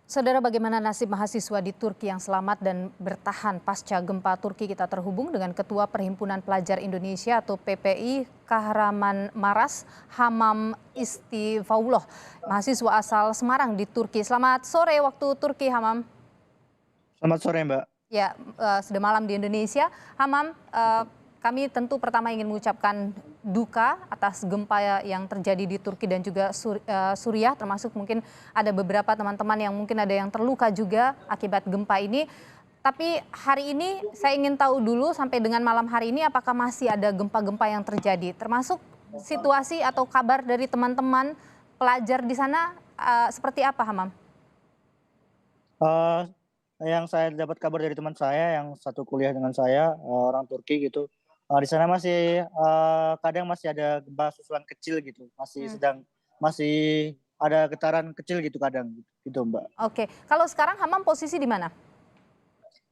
Saudara, bagaimana nasib mahasiswa di Turki yang selamat dan bertahan pasca gempa Turki? Kita terhubung dengan Ketua Perhimpunan Pelajar Indonesia atau PPI Kahraman Maras, Hamam Istifaullah, mahasiswa asal Semarang di Turki. Selamat sore waktu Turki, Hamam. Selamat sore, Mbak. Ya, sudah malam di Indonesia. Hamam, kami tentu pertama ingin mengucapkan duka atas gempa yang terjadi di Turki dan juga Suriah, termasuk mungkin ada beberapa teman-teman yang mungkin ada yang terluka juga akibat gempa ini. Tapi hari ini saya ingin tahu dulu sampai dengan malam hari ini apakah masih ada gempa-gempa yang terjadi, termasuk situasi atau kabar dari teman-teman pelajar di sana seperti apa, Hamam? Eee, yang saya dapat kabar dari teman saya yang satu kuliah dengan saya, orang Turki gitu, di sana masih, kadang masih ada gempa susulan kecil gitu, Hmm. masih ada getaran kecil gitu kadang, gitu, Mbak. Oke, kalau sekarang Hamam posisi di mana?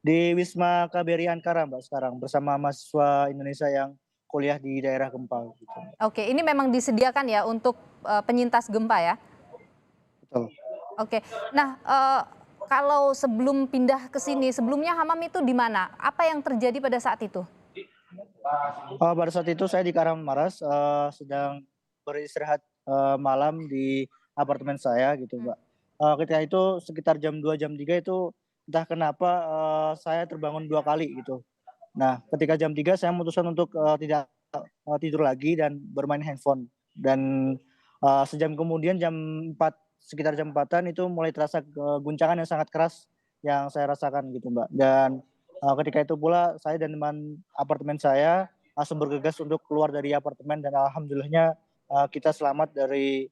Di Wisma KBRI Ankara, Mbak, sekarang bersama mahasiswa Indonesia yang kuliah di daerah gempa gitu, Mbak. Oke, ini memang disediakan ya untuk penyintas gempa ya? Betul. Oke. Nah, kalau sebelum pindah ke sini, sebelumnya Hamam itu di mana? Apa yang terjadi pada saat itu? Pada saat itu saya di Kahramanmaras, sedang beristirahat, malam di apartemen saya gitu, Mmm. Mbak. Ketika itu sekitar jam 2 jam 3 itu entah kenapa, saya terbangun 2 kali gitu. Nah, ketika jam 3 saya memutuskan untuk, tidak, tidur lagi dan bermain handphone dan, sejam kemudian sekitar jam 4-an itu mulai terasa, guncangan yang sangat keras yang saya rasakan gitu, Mbak. Dan, ketika itu pula saya dan teman apartemen saya langsung bergegas untuk keluar dari apartemen dan alhamdulillahnya, kita selamat dari,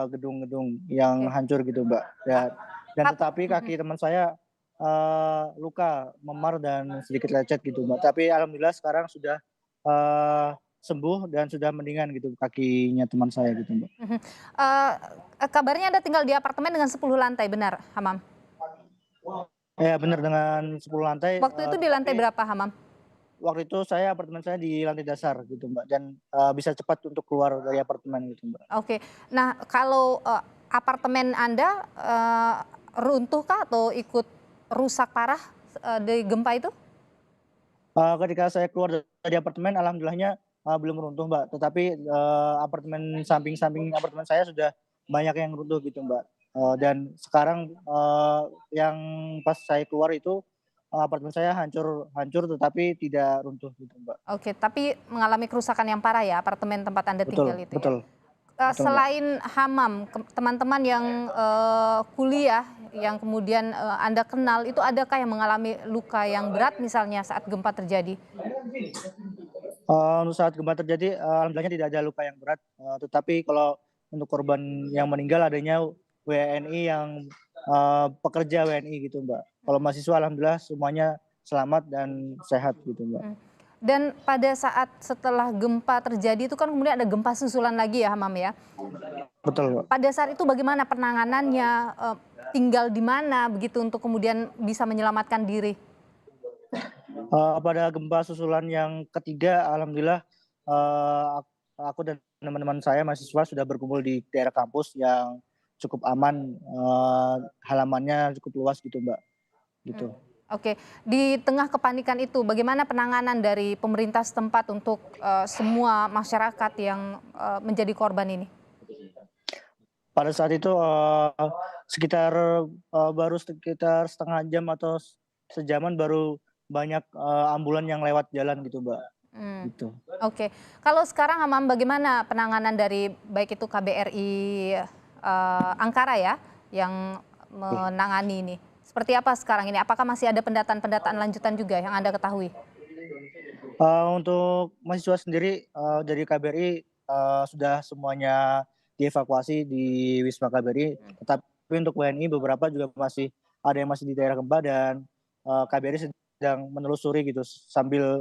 gedung-gedung yang Oke. hancur gitu, Mbak. A Dan ap tetapi mhm. kaki teman saya, luka memar dan sedikit lecet gitu, Mbak. Tapi alhamdulillah sekarang sudah, eee, sembuh dan sudah mendingan gitu kakinya teman saya gitu, Mbak. Mhm. Eee, Kabarnya Anda tinggal di apartemen dengan 10 lantai, benar, Hamam? Iya bener dengan 10 lantai, Waktu itu di tetapi lantai berapa, Hamam? waktu itu apartemen saya di lantai dasar gitu, Mbak, dan, bisa cepat untuk keluar dari apartemen gitu, Mbak. Oke. Nah, kalau, apartemen Anda, runtuh atau ikut rusak parah, dari gempa itu? Ketika saya keluar dari apartemen alhamdulillahnya, belum runtuh, Mbak, tetapi, apartemen samping-samping apartemen saya sudah banyak yang runtuh gitu, Mbak. Dan sekarang, yang pas saya keluar itu, apartemen saya hancur hancur tetapi tidak runtuh gitu, Mbak. Oke, tapi mengalami kerusakan yang parah ya, apartemen tempat Anda Betul tinggal itu ya? betul betul, Mbak. Selain Hamam, teman-teman yang, kuliah yang kemudian, Anda kenal itu adakah yang mengalami luka yang berat misalnya saat gempa terjadi? Untuk saat gempa terjadi, alhamdulillahnya tidak ada luka yang berat, tetapi kalau untuk korban yang meninggal adanya WNI yang, pekerja WNI gitu, Mbak. Kalau mahasiswa alhamdulillah semuanya selamat dan sehat gitu, Mbak. Mhm. Dan pada saat setelah gempa terjadi itu kan kemudian ada gempa susulan lagi ya, Hamam ya? Betul, Mbak. Pada saat itu bagaimana penanganannya, tinggal di mana begitu untuk kemudian bisa menyelamatkan diri? Pada gempa susulan yang ketiga alhamdulillah, eee, aku dan teman-teman saya mahasiswa sudah berkumpul di daerah kampus yang cukup aman, halamannya cukup luas gitu, Mbak, Mmm, gitu. oke. Di tengah kepanikan itu bagaimana penanganan dari pemerintah setempat untuk, semua masyarakat yang, menjadi korban ini? Pada saat itu, baru sekitar setengah jam atau sejaman baru banyak, ambulan yang lewat jalan gitu, Mbak, Mmm, gitu. oke. Kalau sekarang Hamam bagaimana penanganan dari baik itu KBRI, Ankara ya, yang Oke. menangani ini? Seperti apa sekarang ini? Apakah masih ada pendataan-pendataan lanjutan juga yang Anda ketahui? Untuk mahasiswa sendiri, dari KBRI, sudah semuanya dievakuasi di Wisma KBRI, Mmm. tetapi untuk WNI beberapa juga ada yang masih di daerah gempa dan, KBRI sedang menelusuri gitu sambil,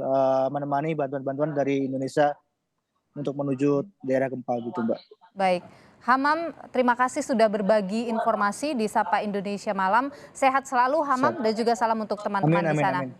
menemani bantuan-bantuan dari Indonesia untuk menuju daerah gempa gitu, Mbak. Baik. Hamam, terima kasih sudah berbagi informasi di Sapa Indonesia Malam. Sehat selalu Siap. Hamam dan juga salam untuk Amin teman-teman di amin sana. amin.